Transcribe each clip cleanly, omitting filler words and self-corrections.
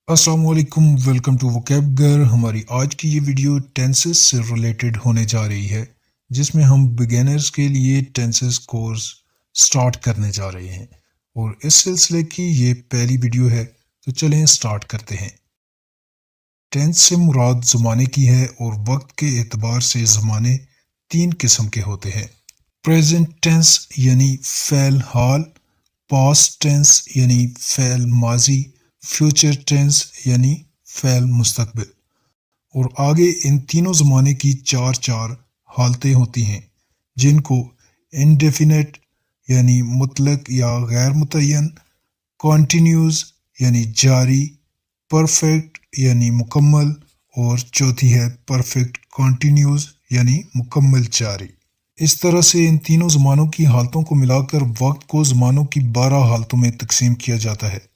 अस्सलाम वालेकुम, welcome to वोकैबगर। हमारी आज की ये वीडियो टेंसेस से रिलेटेड होने जा रही है, जिसमें हम बिगिनर्स के लिए टेंसेस कोर्स स्टार्ट करने जा रहे हैं और इस सिलसिले की ये पहली वीडियो है। तो चलें स्टार्ट करते हैं। टेंस से मुराद ज़माने की है और वक्त के एतबार से ज़माने तीन किस्म के होते हैं। प्रेजेंट टेंस यानी फ़ेल हाल, पास्ट टेंस यानी फ़ेल माजी, फ्यूचर टेंस यानी फ़ेल मुस्तकबिल। और आगे इन तीनों ज़माने की चार चार हालतें होती हैं, जिनको इंडेफिनेट यानी मुतलक या गैर मुतय्यन, कॉन्टीन्यूस यानी जारी, परफेक्ट यानी मुकम्मल और चौथी है परफेक्ट कॉन्टीन्यूस यानी मुकम्मल जारी। इस तरह से इन तीनों ज़मानों की हालतों को मिलाकर वक्त को ज़मानों की 12 हालतों में तकसीम किया जाता है।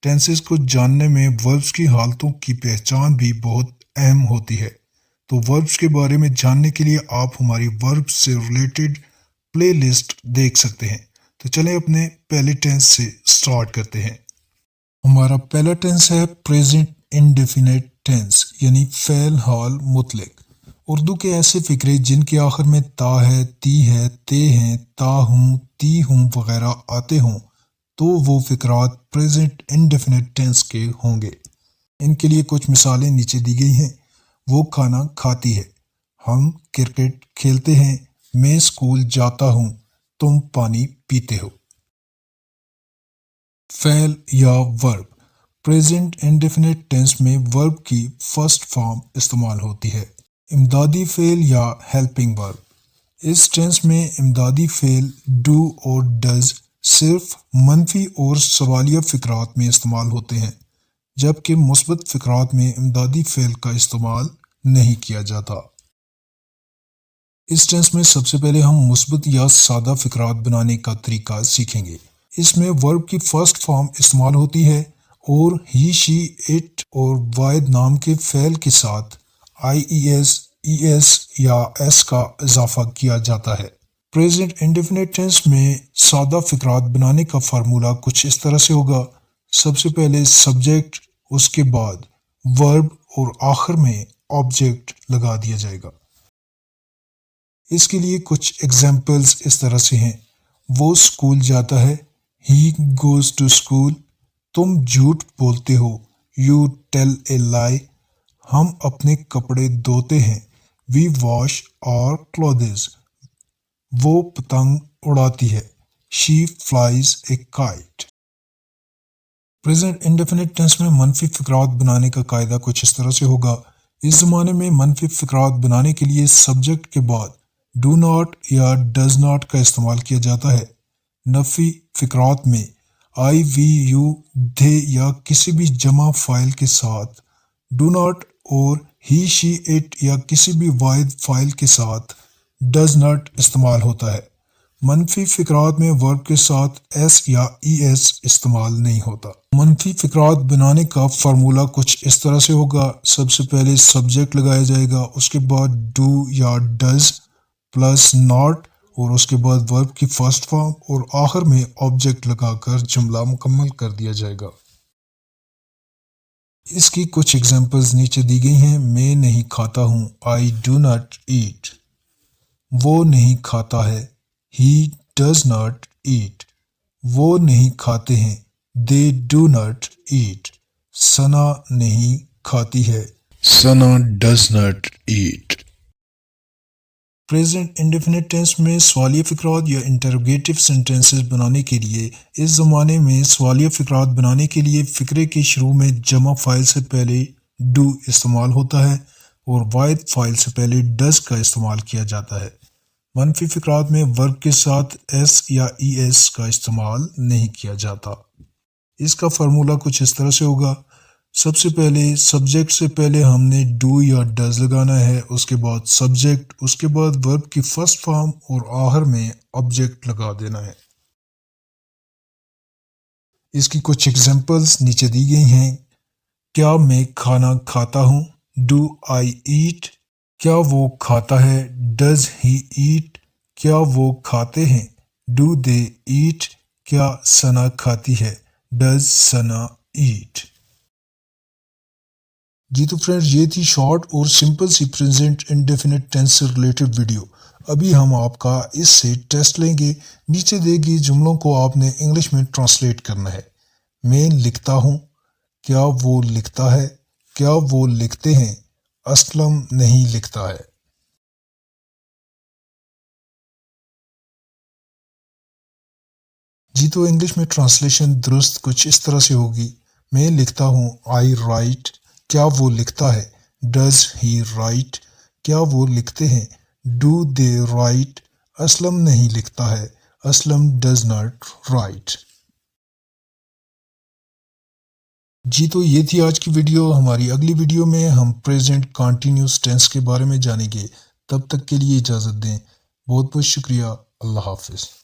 टेंसेस को जानने में वर्ब्स की हालतों की पहचान भी बहुत अहम होती है। तो वर्ब्स के बारे में जानने के लिए आप हमारी वर्ब्स से रिलेटेड प्ले लिस्ट देख सकते हैं। तो चलें अपने पहले टेंस से स्टार्ट करते हैं। हमारा पहला टेंस है प्रेजेंट इंडेफिनेट टेंस यानी फ़ेल हाल मुतलक। उर्दू के ऐसे फ़िक्रे जिनके आखिर में ता है, ती है, ते हैं, ता हूँ, ती हूँ वगैरह आते हों, तो वो फ़िक्रात प्रेजेंट इंडेफिनेट टेंस के होंगे। इनके लिए कुछ मिसालें नीचे दी गई हैं। वो खाना खाती है, हम क्रिकेट खेलते हैं, मैं स्कूल जाता हूँ, तुम पानी पीते हो। फ़ेल या वर्ब। प्रेजेंट इंडेफिनेट टेंस में वर्ब की फर्स्ट फॉर्म इस्तेमाल होती है, इमदादी फ़ेल या हेल्पिंग वर्ब। इस टेंस में इमदादी फ़ेल डू और डज सिर्फ मनफी और सवालिया फ़िक्रात में इस्तेमाल होते हैं, जबकि मुस्बत फ़िक्रात में इमदादी फ़ेल का इस्तेमाल नहीं किया जाता। इस टेंस में सबसे पहले हम मुस्बत या सादा फ़िक्रात बनाने का तरीका सीखेंगे। इसमें वर्ब की फर्स्ट फॉर्म इस्तेमाल होती है और ही, शी, इट और वाइद नाम के फ़ेल के साथ IES, ES या S का इजाफा किया जाता है। प्रेजेंट इंडेफिनेट टेंस में सादा फ़िक्रात बनाने का फार्मूला कुछ इस तरह से होगा। सबसे पहले सब्जेक्ट, उसके बाद वर्ब और आखिर में ऑब्जेक्ट लगा दिया जाएगा। इसके लिए कुछ एग्जाम्पल्स इस तरह से हैं। वो स्कूल जाता है, ही गोज़ टू स्कूल। तुम झूठ बोलते हो, यू टेल ए लाई। हम अपने कपड़े धोते हैं, वी वॉश आवर क्लोथ्स। वो पतंग उड़ाती है, she flies a kite. Present indefinite tense में मनफी फ़िक्रात बनाने का कायदा कुछ इस तरह से होगा। इस ज़माने में मनफी फ़िक्रात बनाने के लिए सब्जेक्ट के बाद डू नॉट या डज नॉट का इस्तेमाल किया जाता है। नफ़ी फ़िक्रात में आई, वी, यू, दे या किसी भी जमा फ़ाइल के साथ डू नॉट और ही, शी, इट या किसी भी वाहिद फ़ाइल के साथ डज नॉट इस्तेमाल होता है। मनफी फ़िक्रात में वर्ब के साथ S या ES इस्तेमाल नहीं होता। मनफी फ़िक्रात बनाने का फार्मूला कुछ इस तरह से होगा। सबसे पहले सब्जेक्ट लगाया जाएगा, उसके बाद डू या डज प्लस नॉट और उसके बाद वर्ब की फर्स्ट फॉर्म और आखिर में ऑब्जेक्ट लगाकर जुमला मुकम्मल कर दिया जाएगा। इसकी कुछ एग्जांपल्स नीचे दी गई हैं। मैं नहीं खाता हूँ, आई डू नॉट ईट। वो नहीं खाता है, he does not eat. वो नहीं खाते हैं, they do not eat. सना नहीं खाती है, Sana does not eat. Present indefinite tense में सवालिया फ़िक्रात या इंटरोगेटिव सेंटेंसेस बनाने के लिए इस ज़माने में सवालिया फ़िक्रात बनाने के लिए फ़िक्रे के शुरू में जमा फ़ाइल से पहले डू इस्तेमाल होता है और वाहिद फ़ाइल से पहले डज का इस्तेमाल किया जाता है। मनफी फ़िक्रात में वर्ब के साथ S या ES का इस्तेमाल नहीं किया जाता। इसका फार्मूला कुछ इस तरह से होगा। सबसे पहले सब्जेक्ट से पहले हमने डू या डज लगाना है, उसके बाद सब्जेक्ट, उसके बाद वर्ब की फर्स्ट फॉर्म और आखिर में ऑब्जेक्ट लगा देना है। इसकी कुछ एग्जांपल्स नीचे दी गई हैं। क्या मैं खाना खाता हूँ, डू आई ईट। क्या वो खाता है, डज ही ईट। क्या वो खाते हैं, डू दे ईट। क्या सना खाती है, डज सना ईट। جی تو فرینڈز یہ تھی شارٹ اور سمپل سی پریزنٹ انڈیفینٹ ٹینس سے ریلیٹڈ ویڈیو۔ ابھی ہم آپ کا اس سے ٹیسٹ لیں گے۔ نیچے دے گی جملوں کو آپ نے انگلش میں ٹرانسلیٹ کرنا ہے۔ میں لکھتا ہوں، کیا وہ لکھتا ہے، کیا وہ لکھتے ہیں، اسلم نہیں لکھتا ہے۔ جی تو انگلش میں ٹرانسلیشن درست کچھ اس طرح سے ہوگی۔ میں لکھتا ہوں، آئی رائٹ، کیا وہ لکھتا ہے، ڈز ہی رائٹ، کیا وہ لکھتے ہیں، ڈو دے رائٹ، اسلم نہیں لکھتا ہے، اسلم ڈز ناٹ رائٹ۔ جی تو یہ تھی آج کی ویڈیو۔ ہماری اگلی ویڈیو میں ہم پریزنٹ کنٹینیوس ٹینس کے بارے میں جانیں گے۔ تب تک کے لیے اجازت دیں۔ بہت بہت شکریہ۔ اللہ حافظ۔